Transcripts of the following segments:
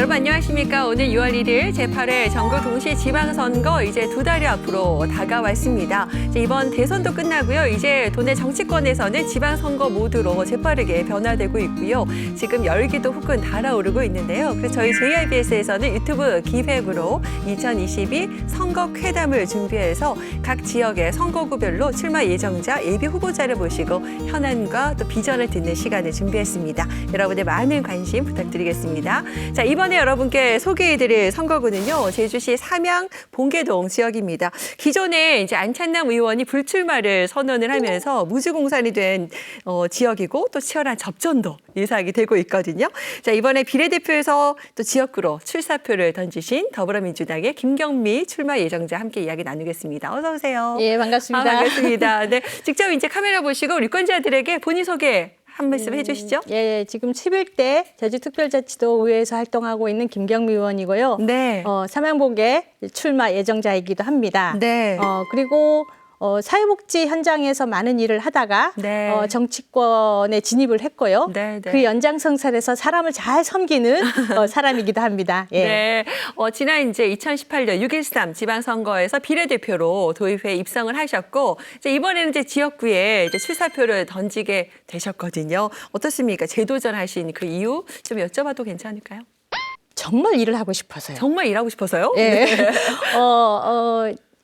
여러분 안녕하십니까. 오늘 6월 1일 제8회 전국 동시 지방선거 이제 2달이 앞으로 다가왔습니다. 이번 대선도 끝나고요. 이제 도내 정치권에서는 지방선거 모드로 재빠르게 변화되고 있고요. 지금 열기도 후끈 달아오르고 있는데요. 그래서 저희 JIBS에서는 유튜브 기획으로 2022 선거회담을 준비해서 각 지역의 선거구별로 출마 예정자, 예비 후보자를 모시고 현안과 또 비전을 듣는 시간을 준비했습니다. 여러분의 많은 관심 부탁드리겠습니다. 자, 이번에 여러분께 소개해드릴 선거구는요, 제주시 삼양 봉계동 지역입니다. 기존에 이제 안찬남 의원이 불출마를 선언을 하면서 무주공산이 된 지역이고 또 치열한 접전도 예상이 되고 있거든요. 자, 이번에 비례대표에서 또 지역구로 출사표를 던지신 더불어민주당의 김경미 출마 예정자 함께 이야기 나누겠습니다. 어서 오세요. 예, 반갑습니다. 반갑습니다. 네, 직접 이제 카메라 보시고 유권자들에게 본인 소개 한 말씀 해주시죠. 예, 지금 11대 제주특별자치도 의회에서 활동하고 있는 김경미 의원이고요. 네. 삼양봉계 출마 예정자이기도 합니다. 네. 그리고 사회복지 현장에서 많은 일을 하다가 네. 정치권에 진입을 했고요. 네, 네. 그 연장선상에서 사람을 잘 섬기는 사람이기도 합니다. 예. 네, 지난 이제 2018년 6.13 지방선거에서 비례대표로 도의회에 입성을 하셨고, 이제 이번에는 이제 지역구에 이제 출사표를 던지게 되셨거든요. 어떻습니까? 재도전하신 그 이유 좀 여쭤봐도 괜찮을까요? 정말 일을 하고 싶어서요. 정말 일하고 싶어서요? 예. 네.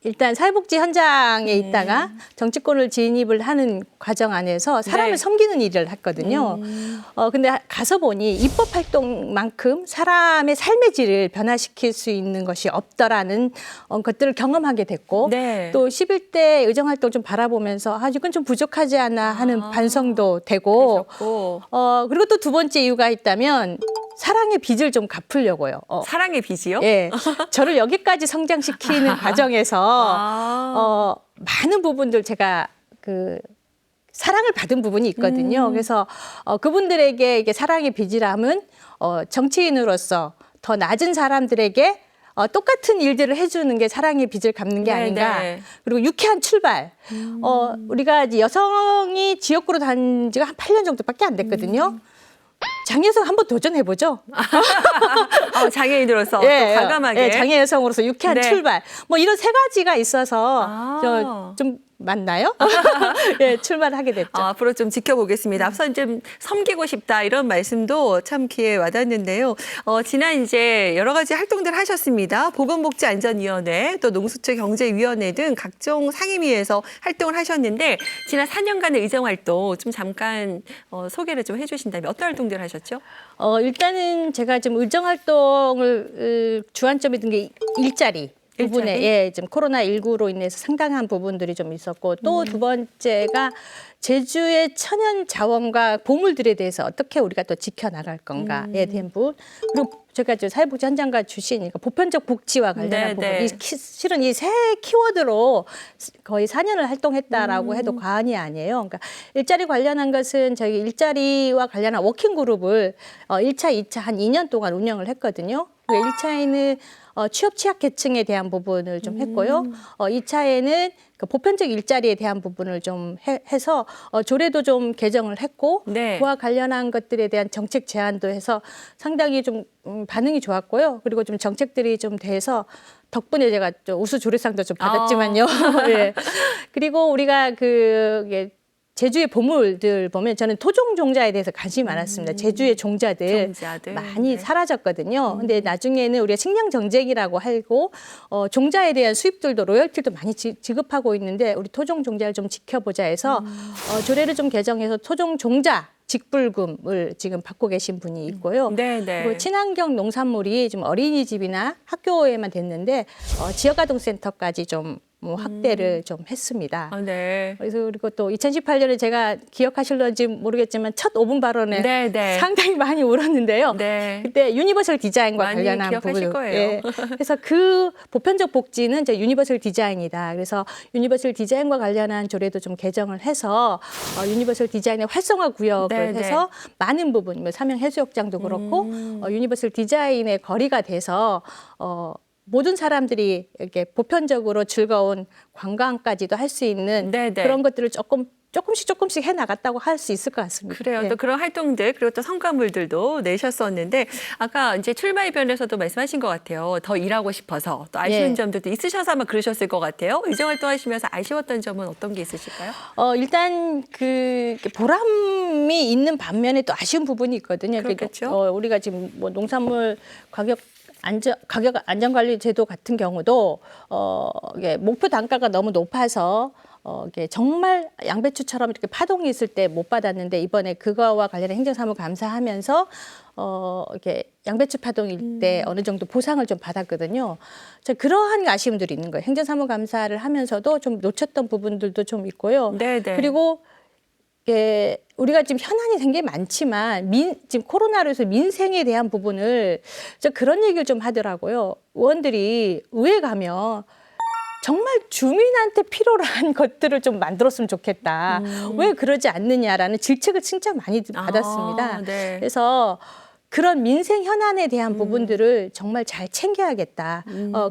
일단 사회복지 현장에 있다가 정치권을 진입을 하는 과정 안에서 사람을 네. 섬기는 일을 했거든요. 근데 가서 보니 입법 활동만큼 사람의 삶의 질을 변화시킬 수 있는 것이 없더라는 것들을 경험하게 됐고, 네. 또 11대 의정 활동 좀 바라보면서 이건 좀 부족하지 않나 하는 반성도 되고, 그러셨고. 그리고 또 두 번째 이유가 있다면 사랑의 빚을 좀 갚으려고요. 사랑의 빚이요? 예, 저를 여기까지 성장시키는 과정에서 많은 부분들 제가 사랑을 받은 부분이 있거든요. 그래서 그분들에게 이게 사랑의 빚이라면 정치인으로서 더 낮은 사람들에게 똑같은 일들을 해주는 게 사랑의 빚을 갚는 게 네, 아닌가. 네. 그리고 유쾌한 출발. 우리가 이제 여성이 지역구로 다닌 지가 한 8년 정도밖에 안 됐거든요. 장혜성 한번 도전해보죠. 장애인으로서 예, 또 과감하게. 예, 장애 여성으로서 유쾌한 네. 출발. 뭐 이런 세 가지가 있어서 좀 맞나요? 예, 출마를 하게 됐죠. 앞으로 좀 지켜보겠습니다. 앞서 좀 섬기고 싶다 이런 말씀도 참 귀에 와닿는데요. 지난 이제 여러 가지 활동들 하셨습니다. 보건복지안전위원회, 또 농수처경제위원회 등 각종 상임위에서 활동을 하셨는데 지난 4년간의 의정활동 좀 잠깐 소개를 좀 해주신다면 어떤 활동들 하셨죠? 일단은 제가 좀 의정활동을 주안점이 든 게 일자리. 부분에 지금 코로나19로 인해서 상당한 부분들이 좀 있었고, 또 두 번째가 제주의 천연 자원과 보물들에 대해서 어떻게 우리가 또 지켜나갈 건가에 대한 부분. 그리고 제가 이제 사회복지 현장가 출신이니까 보편적 복지와 관련한 부분. 실은 이 세 키워드로 거의 4년을 활동했다라고 해도 과언이 아니에요. 그러니까 일자리 관련한 것은 저희 일자리와 관련한 워킹 그룹을 1차, 2차 한 2년 동안 운영을 했거든요. 1차에는 취업 취약 계층에 대한 부분을 좀 했고요. 2차에는 그 보편적 일자리에 대한 부분을 좀 해서 조례도 좀 개정을 했고, 네. 그와 관련한 것들에 대한 정책 제안도 해서 상당히 좀 반응이 좋았고요. 그리고 좀 정책들이 좀 돼서 덕분에 제가 좀 우수 조례상도 좀 받았지만요. 예. 그리고 우리가 제주의 보물들 보면 저는 토종 종자에 대해서 관심이 많았습니다. 제주의 종자들 많이 사라졌거든요. 근데 나중에는 우리가 식량 정책이라고 하고 종자에 대한 수입들도 로열티도 많이 지급하고 있는데 우리 토종 종자를 좀 지켜보자 해서 조례를 좀 개정해서 토종 종자 직불금을 지금 받고 계신 분이 있고요. 그리고 친환경 농산물이 좀 어린이집이나 학교에만 됐는데 지역아동센터까지 좀 확대를 좀 했습니다. 그래서 그리고 또 2018년에 제가 기억하실런지 모르겠지만 첫 5분 발언에 상당히 많이 울었는데요. 그때 유니버설 디자인과 관련한 부분. 거예요. 그래서 그 보편적 복지는 이제 유니버설 디자인이다. 그래서 유니버설 디자인과 관련한 조례도 좀 개정을 해서 유니버설 디자인의 활성화 구역을 해서 많은 부분, 삼양해수욕장도 그렇고 유니버설 디자인의 거리가 돼서 모든 사람들이 이렇게 보편적으로 즐거운 관광까지도 할 수 있는 그런 것들을 조금 조금씩 해 나갔다고 할 수 있을 것 같습니다. 그래요. 예. 또 그런 활동들 그리고 또 성과물들도 내셨었는데 아까 이제 출마 이변에서도 말씀하신 것 같아요. 더 일하고 싶어서 또 아쉬운 예. 점들도 있으셔서 아마 그러셨을 것 같아요. 의정 활동하시면서 아쉬웠던 점은 어떤 게 있으실까요? 일단 그 보람이 있는 반면에 또 아쉬운 부분이 있거든요. 그렇겠죠. 우리가 지금 뭐 농산물 가격 안전관리 제도 같은 경우도 이게 목표 단가가 너무 높아서 이게 정말 양배추처럼 이렇게 파동이 있을 때 못 받았는데 이번에 그거와 관련된 행정사무 감사하면서 이렇게 양배추 파동일 때 어느 정도 보상을 좀 받았거든요. 그러한 아쉬움들이 있는 거예요. 행정사무 감사를 하면서도 좀 놓쳤던 부분들도 좀 있고요. 네네. 그리고 우리가 지금 현안이 굉장히 많지만 지금 코로나로 해서 민생에 대한 부분을 그런 얘기를 좀 하더라고요. 의원들이 의회 가면 정말 주민한테 필요로 한 것들을 좀 만들었으면 좋겠다. 왜 그러지 않느냐라는 질책을 진짜 많이 받았습니다. 네. 그래서 그런 민생 현안에 대한 부분들을 정말 잘 챙겨야겠다.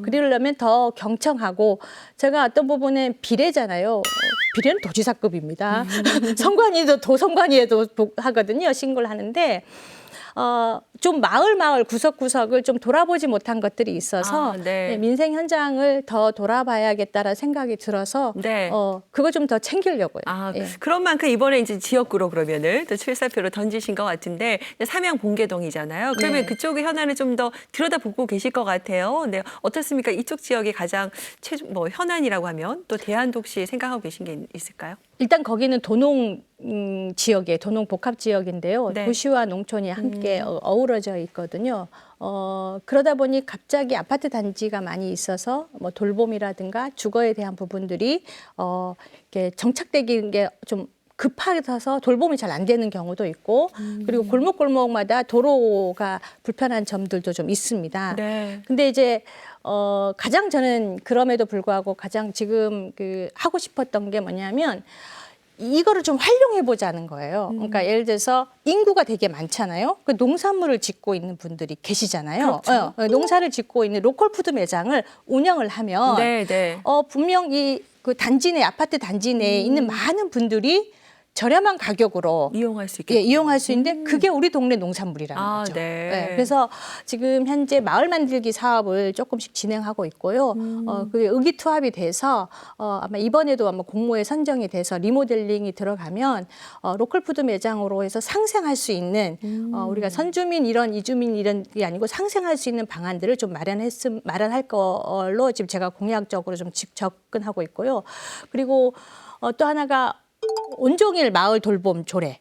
그러려면 더 경청하고 제가 어떤 부분은 비례잖아요. 비례는 도지사급입니다. 선관위도 도선관위에도 하거든요. 신고를 하는데 좀 마을 구석구석을 좀 돌아보지 못한 것들이 있어서 네. 민생 현장을 더 돌아봐야겠다라는 생각이 들어서 네. 그거 좀 더 챙기려고요. 예. 그런 만큼 이번에 이제 지역구로 그러면은 또 출사표로 던지신 것 같은데 삼양 본계동이잖아요. 그러면 네. 그쪽의 현안을 좀 더 들여다보고 계실 것 같아요. 네, 어떻습니까? 이쪽 지역이 가장 현안이라고 하면 또 대안도 혹시 생각하고 계신 게 있을까요? 일단 거기는 도농 지역이에요. 도농 복합 지역인데요. 네. 도시와 농촌이 함께 어우러져 있거든요. 그러다 보니 갑자기 아파트 단지가 많이 있어서 뭐 돌봄이라든가 주거에 대한 부분들이 이렇게 정착되기 게 좀 급하셔서 돌봄이 잘 안 되는 경우도 있고 그리고 골목골목마다 도로가 불편한 점들도 좀 있습니다. 네. 근데 이제 가장 저는 그럼에도 불구하고 가장 지금 하고 싶었던 게 뭐냐면 이거를 좀 활용해 보자는 거예요. 그러니까 예를 들어서 인구가 되게 많잖아요. 그 농산물을 짓고 있는 분들이 계시잖아요. 그렇죠. 농사를 짓고 있는 로컬 푸드 매장을 운영을 하면 네. 분명 그 단지 내 아파트 단지 내에 있는 많은 분들이 저렴한 가격으로 이용할 수 있겠군요. 이용할 수 있는데 그게 우리 동네 농산물이라는 거죠. 네. 그래서 지금 현재 마을 만들기 사업을 조금씩 진행하고 있고요. 그게 의기투합이 돼서 아마 이번에도 아마 공모에 선정이 돼서 리모델링이 들어가면 로컬 푸드 매장으로 해서 상생할 수 있는 우리가 선주민 이주민 이런 게 아니고 상생할 수 있는 방안들을 좀 마련할 걸로 지금 제가 공약적으로 좀 접근하고 있고요. 그리고 또 하나가 온종일 마을 돌봄 조례,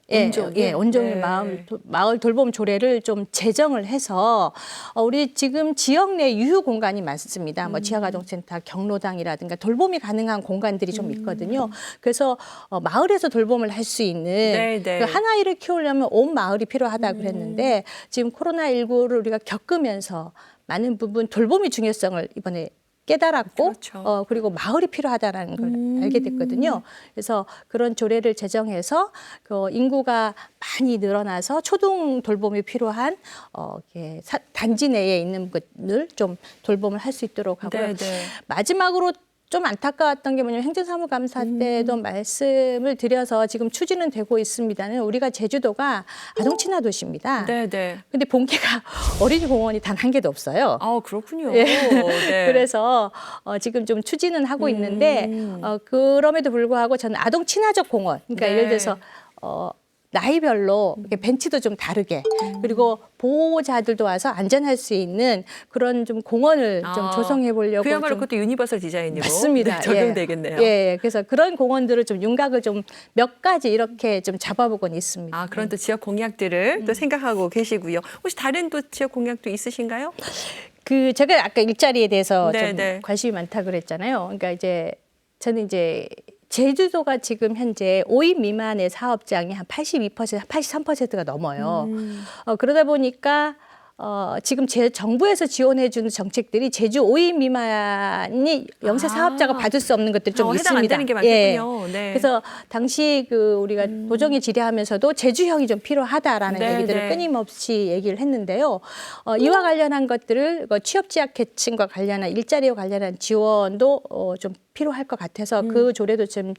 온종일 네. 마을 돌봄 조례를 좀 제정을 해서 우리 지금 지역 내 유휴 공간이 많습니다. 뭐 지하가정센터, 경로당이라든가 돌봄이 가능한 공간들이 좀 있거든요. 그래서 마을에서 돌봄을 할 수 있는 네. 그 한 아이를 키우려면 온 마을이 필요하다 그랬는데 지금 코로나19를 우리가 겪으면서 많은 부분 돌봄의 중요성을 이번에 깨달았고 그렇죠. 그리고 마을이 필요하다라는 걸 알게 됐거든요. 그래서 그런 조례를 제정해서 그 인구가 많이 늘어나서 초동 돌봄이 필요한 단지 내에 있는 것을 좀 돌봄을 할 수 있도록 하고요. 네. 마지막으로 좀 안타까웠던 게 뭐냐면 행정사무감사 때도 말씀을 드려서 지금 추진은 되고 있습니다는 우리가 제주도가 아동 친화 도시입니다. 네. 근데 본계가 어린이 공원이 단 한 개도 없어요. 그렇군요. 예. 네. 그래서 지금 좀 추진은 하고 있는데 그럼에도 불구하고 저는 아동 친화적 공원, 그러니까 네. 예를 들어서 나이별로 이렇게 벤치도 좀 다르게 그리고 보호자들도 와서 안전할 수 있는 그런 좀 공원을 좀 조성해 보려고 그야말로 좀 그것도 유니버설 디자인으로 맞습니다. 네, 적용되겠네요. 예, 그래서 그런 공원들을 좀 윤곽을 좀 몇 가지 이렇게 좀 잡아보곤 있습니다. 그런 또 지역 공약들을 또 생각하고 계시고요. 혹시 다른 또 지역 공약도 있으신가요? 제가 아까 일자리에 대해서 네. 좀 관심이 많다 그랬잖아요. 그러니까 저는 제주도가 지금 현재 5인 미만의 사업장이 한 82%, 83%가 넘어요. 그러다 보니까 지금 정부에서 지원해주는 정책들이 제주 5인 미만이 영세 사업자가 받을 수 없는 것들이 좀 해당 안 있습니다. 되는 게 많겠군요. 네. 그래서 당시 우리가 도정에 질의하면서도 제주형이 좀 필요하다라는 네, 얘기들을 네. 끊임없이 얘기를 했는데요. 이와 관련한 것들을 취업지역 계층과 관련한 일자리와 관련한 지원도 좀 필요할 것 같아서 그 조례도 지금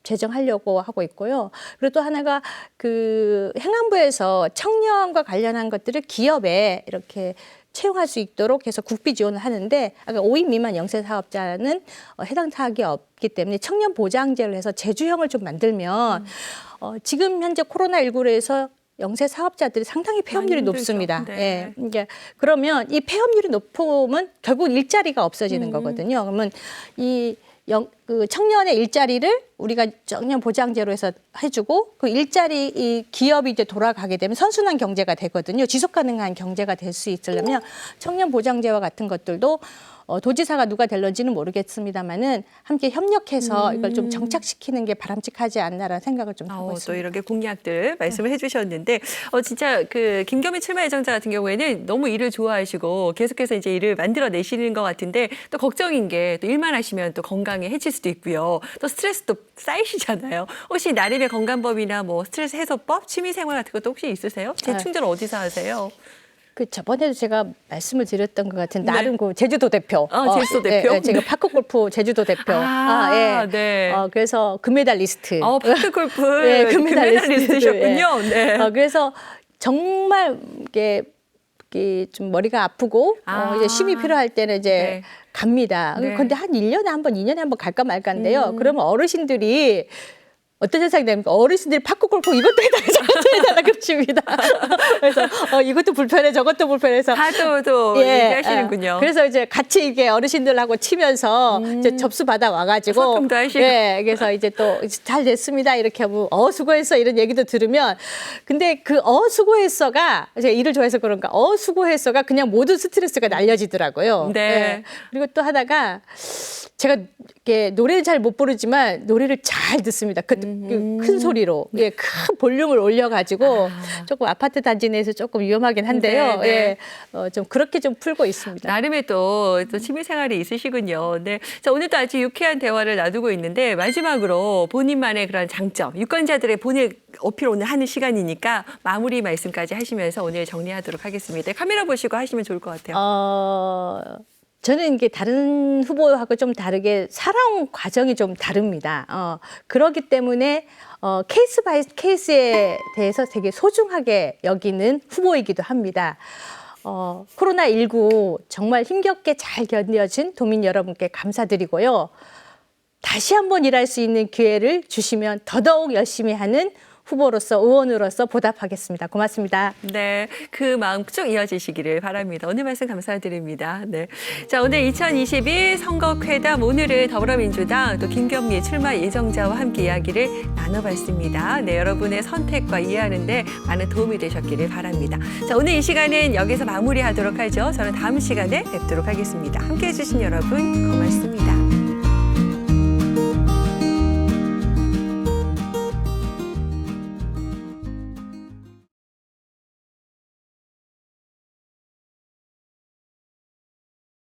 제정하려고 하고 있고요. 그리고 또 하나가 그 행안부에서 청년과 관련한 것들을 기업에 이렇게 채용할 수 있도록 해서 국비 지원을 하는데 아까 5인 미만 영세 사업자는 해당 사항이 없기 때문에 청년 보장제를 해서 제주형을 좀 만들면 지금 현재 코로나19로 해서 영세 사업자들이 상당히 폐업률이 높습니다. 네. 예. 이제 그러면 이 폐업률이 높으면 결국 일자리가 없어지는 거거든요. 그러면 그 청년의 일자리를 우리가 청년 보장제로 해서 해주고 그 일자리 이 기업이 이제 돌아가게 되면 선순환 경제가 되거든요. 지속 가능한 경제가 될 수 있으려면 청년 보장제와 같은 것들도 도지사가 누가 될런지는 모르겠습니다만은 함께 협력해서 이걸 좀 정착시키는 게 바람직하지 않나라는 생각을 좀 하고 있습니다. 또 이렇게 공약들 말씀을 해주셨는데 진짜 그 김경민 출마 예정자 같은 경우에는 너무 일을 좋아하시고 계속해서 이제 일을 만들어내시는 것 같은데 또 걱정인 게 또 일만 하시면 또 건강에 해칠 수도 있고요. 또 스트레스도 쌓이시잖아요. 혹시 나름의 건강법이나 뭐 스트레스 해소법, 취미생활 같은 것도 혹시 있으세요? 재충전 어디서 하세요? 그 저번에도 제가 말씀을 드렸던 것 같은 나름 그 제주도 대표. 제주도 대표? 예, 제가 파크 골프 제주도 대표. 예. 네. 그래서 금메달리스트. 파크 골프 예, 금메달리스트셨군요. 네. 그래서 정말 이게 좀 머리가 아프고 이제 쉼이 필요할 때는 이제 네. 갑니다. 네. 근데 한 1년에 한 번, 2년에 한 번 갈까 말까인데요. 그러면 어르신들이 어떤 현상이 됩니까? 어르신들이 파크 골프 이것도 해달라 저것도 해달라 그러십니다. 그래서 이것도 불편해 저것도 불편해서 다도 얘기하시는군요. 그래서 이제 같이 이게 어르신들하고 치면서 이제 접수 받아 와가지고 소통도 하시고. 예, 그래서 이제 또 잘 됐습니다 이렇게 하고 수고했어 이런 얘기도 들으면 근데 그 수고했어가 제가 일을 좋아해서 그런가 수고했어가 그냥 모든 스트레스가 날려지더라고요. 네. 예. 그리고 또 하나가 제가 이렇게 노래를 잘 못 부르지만 노래를 잘 듣습니다. 큰 소리로, 큰 볼륨을 올려가지고 조금 아파트 단지 내에서 조금 위험하긴 한데요. 네, 네. 좀 그렇게 좀 풀고 있습니다. 나름의 또 취미생활이 있으시군요. 네. 자, 오늘도 아주 유쾌한 대화를 나누고 있는데 마지막으로 본인만의 그런 장점, 유권자들의 본인 어필 오늘 하는 시간이니까 마무리 말씀까지 하시면서 오늘 정리하도록 하겠습니다. 카메라 보시고 하시면 좋을 것 같아요. 저는 이게 다른 후보하고 좀 다르게 살아온 과정이 좀 다릅니다. 그렇기 때문에 케이스 바이 케이스에 대해서 되게 소중하게 여기는 후보이기도 합니다. 코로나19 정말 힘겹게 잘 견뎌진 도민 여러분께 감사드리고요. 다시 한번 일할 수 있는 기회를 주시면 더더욱 열심히 하는 후보로서 의원으로서 보답하겠습니다. 고맙습니다. 네, 그 마음 쭉 이어지시기를 바랍니다. 오늘 말씀 감사드립니다. 네, 자 오늘 2021 선거회담 오늘은 더불어민주당 또 김경미 출마 예정자와 함께 이야기를 나눠봤습니다. 네, 여러분의 선택과 이해하는데 많은 도움이 되셨기를 바랍니다. 자 오늘 이 시간은 여기서 마무리하도록 하죠. 저는 다음 시간에 뵙도록 하겠습니다. 함께해 주신 여러분 고맙습니다.